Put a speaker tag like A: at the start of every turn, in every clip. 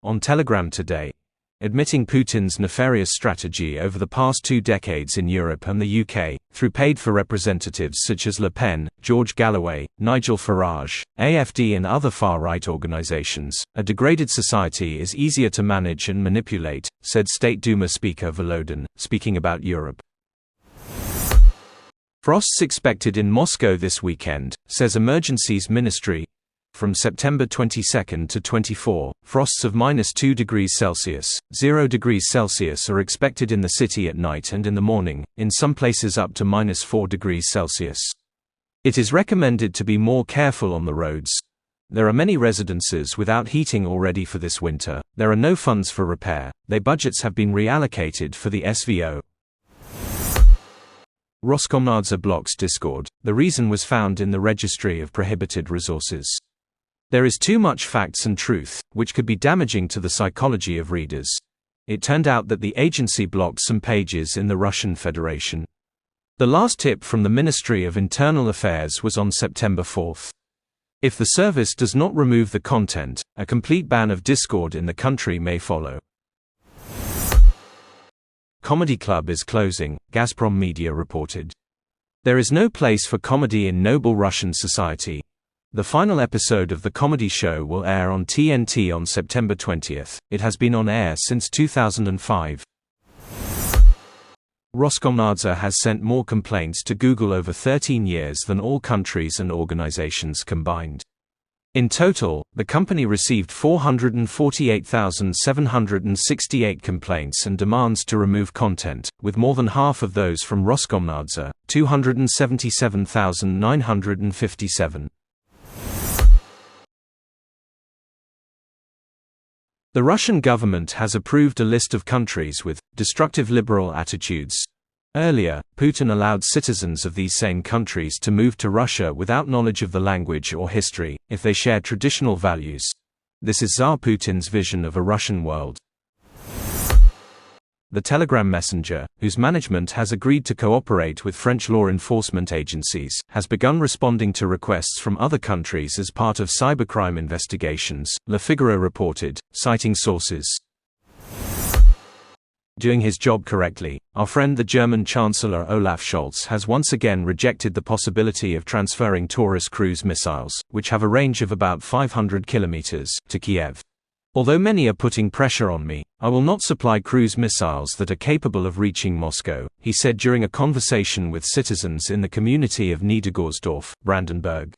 A: on Telegram today, admitting Putin's nefarious strategy over the past 2 decades in Europe and the UK, through paid-for representatives such as Le Pen, George Galloway, Nigel Farage, AfD and other far-right organizations. A degraded society is easier to manage and manipulate, said State Duma Speaker Volodin, speaking about Europe. Frosts expected in Moscow this weekend, says Emergencies Ministry. From September 22 to 24, frosts of -2 degrees Celsius, 0 degrees Celsius are expected in the city at night and in the morning, in some places up to -4 degrees Celsius. It is recommended to be more careful on the roads. There are many residences without heating already for this winter. There are no funds for repair. Their budgets have been reallocated for the SVO. Roskomnadzor blocks Discord. The reason was found in the Registry of Prohibited Resources. There is too much facts and truth, which could be damaging to the psychology of readers. It turned out that the agency blocked some pages in the Russian Federation. The last tip from the Ministry of Internal Affairs was on September 4. If the service does not remove the content, a complete ban of Discord in the country may follow. Comedy club is closing, Gazprom Media reported. There is no place for comedy in noble Russian society. The final episode of the comedy show will air on TNT on September 20. It has been on air since 2005. Roskomnadzor has sent more complaints to Google over 13 years than all countries and organizations combined. In total, the company received 448,768 complaints and demands to remove content, with more than half of those from Roskomnadzor, 277,957. The Russian government has approved a list of countries with destructive liberal attitudes. Earlier, Putin allowed citizens of these same countries to move to Russia without knowledge of the language or history, if they share traditional values. This is Tsar Putin's vision of a Russian world. The Telegram messenger, whose management has agreed to cooperate with French law enforcement agencies, has begun responding to requests from other countries as part of cybercrime investigations, Le Figaro reported, citing sources. Doing his job correctly, our friend the German Chancellor Olaf Scholz has once again rejected the possibility of transferring Taurus cruise missiles, which have a range of about 500 kilometers, to Kiev. Although many are putting pressure on me, I will not supply cruise missiles that are capable of reaching Moscow, he said during a conversation with citizens in the community of Niedergorsdorf, Brandenburg.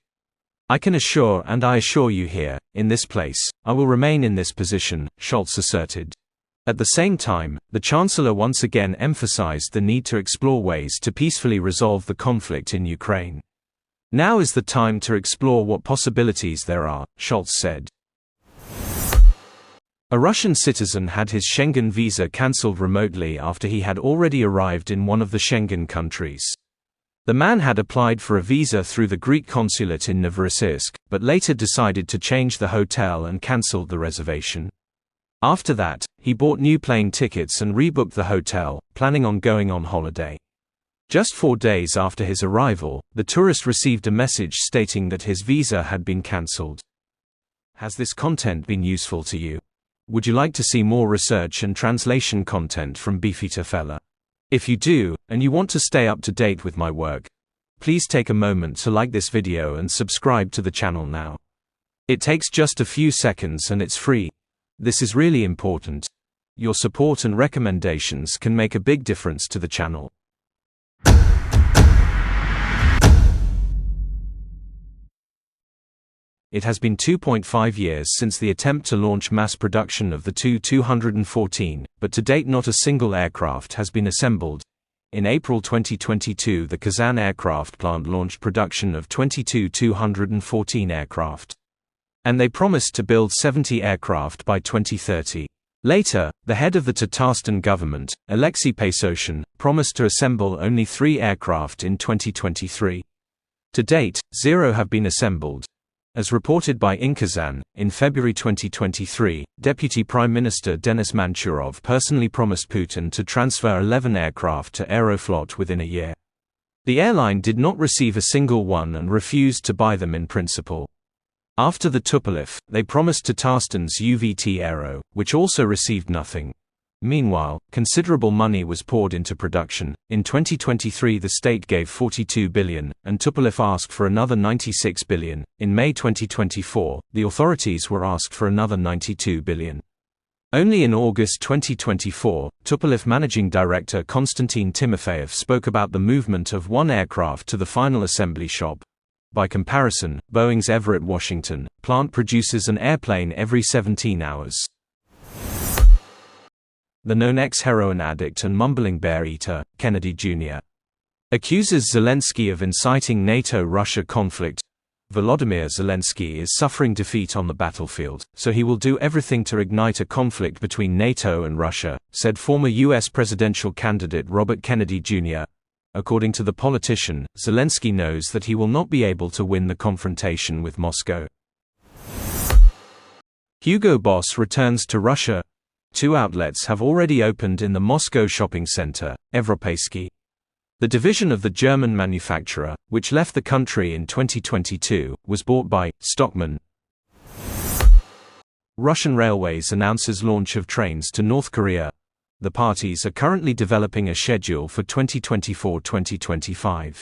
A: I can assure and I assure you here, in this place, I will remain in this position, Scholz asserted. At the same time, the Chancellor once again emphasized the need to explore ways to peacefully resolve the conflict in Ukraine. Now is the time to explore what possibilities there are, Scholz said. A Russian citizen had his Schengen visa cancelled remotely after he had already arrived in one of the Schengen countries. The man had applied for a visa through the Greek consulate in Novorossiysk, but later decided to change the hotel and cancelled the reservation. After that, he bought new plane tickets and rebooked the hotel, planning on going on holiday. Just 4 days after his arrival, the tourist received a message stating that his visa had been cancelled. Has this content been useful to you? Would you like to see more research and translation content from Beefeater Fella? If you do, and you want to stay up to date with my work, please take a moment to like this video and subscribe to the channel now. It takes just a few seconds and it's free. This is really important. Your support and recommendations can make a big difference to the channel. It has been 2.5 years since the attempt to launch mass production of the Tu-214, but to date not a single aircraft has been assembled. In April 2022, the Kazan aircraft plant launched production of 22 Tu-214 aircraft. And they promised to build 70 aircraft by 2030. Later, the head of the Tatarstan government, Alexei Pesoshin, promised to assemble only 3 aircraft in 2023. To date, 0 have been assembled. As reported by Inkazan, in February 2023, Deputy Prime Minister Denis Manturov personally promised Putin to transfer 11 aircraft to Aeroflot within a year. The airline did not receive a single one and refused to buy them in principle. After the Tupolev, they promised Tatarstan's UVT Aero, which also received nothing. Meanwhile, considerable money was poured into production. In 2023, the state gave 42 billion, and Tupolev asked for another 96 billion. In May 2024, the authorities were asked for another 92 billion. Only in August 2024, Tupolev managing director Konstantin Timofeyev spoke about the movement of one aircraft to the final assembly shop. By comparison, Boeing's Everett, Washington, plant produces an airplane every 17 hours. The known ex-heroin addict and mumbling bear eater, Kennedy Jr., accuses Zelensky of inciting NATO-Russia conflict. Volodymyr Zelensky is suffering defeat on the battlefield, so he will do everything to ignite a conflict between NATO and Russia, said former U.S. presidential candidate Robert Kennedy Jr. According to the politician, Zelensky knows that he will not be able to win the confrontation with Moscow. Hugo Boss returns to Russia. 2 outlets have already opened in the Moscow shopping center, Evropeysky. The division of the German manufacturer, which left the country in 2022, was bought by Stockmann. Russian Railways announces launch of trains to North Korea. The parties are currently developing a schedule for 2024-2025.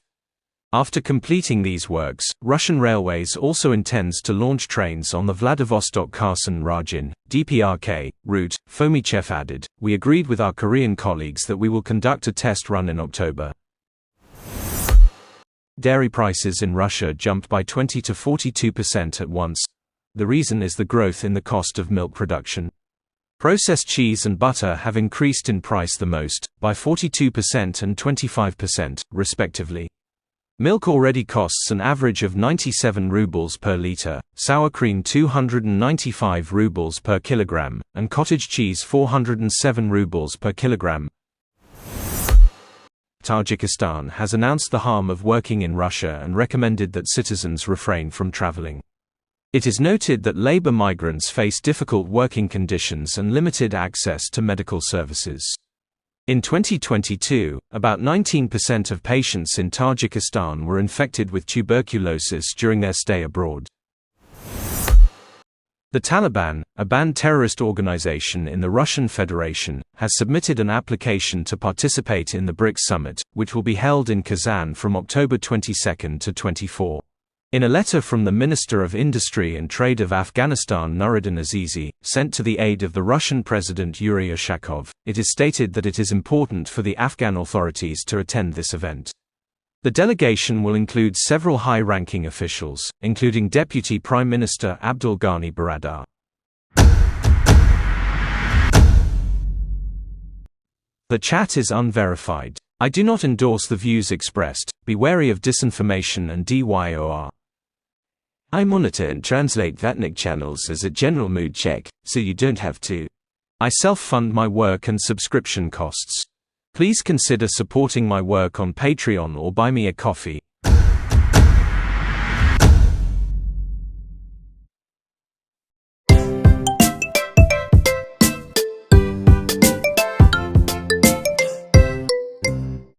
A: After completing these works, Russian Railways also intends to launch trains on the Vladivostok-Kherson-Rajin (DPRK) route. Fomichev added, "We agreed with our Korean colleagues that we will conduct a test run in October." Dairy prices in Russia jumped by 20 to 42% at once. The reason is the growth in the cost of milk production. Processed cheese and butter have increased in price the most, by 42% and 25%, respectively. Milk already costs an average of 97 rubles per liter, sour cream 295 rubles per kilogram, and cottage cheese 407 rubles per kilogram. Tajikistan has announced the harm of working in Russia and recommended that citizens refrain from traveling. It is noted that labor migrants face difficult working conditions and limited access to medical services. In 2022, about 19% of patients in Tajikistan were infected with tuberculosis during their stay abroad. The Taliban, a banned terrorist organization in the Russian Federation, has submitted an application to participate in the BRICS summit, which will be held in Kazan from October 22 to 24. In a letter from the Minister of Industry and Trade of Afghanistan Nuruddin Azizi, sent to the aid of the Russian President Yuriy Ushakov, it is stated that it is important for the Afghan authorities to attend this event. The delegation will include several high-ranking officials, including Deputy Prime Minister Abdul Ghani Baradar. The chat is unverified. I do not endorse the views expressed. Be wary of disinformation and DYOR. I monitor and translate Vatnik channels as a general mood check, so you don't have to. I self-fund my work and subscription costs. Please consider supporting my work on Patreon or buy me a coffee.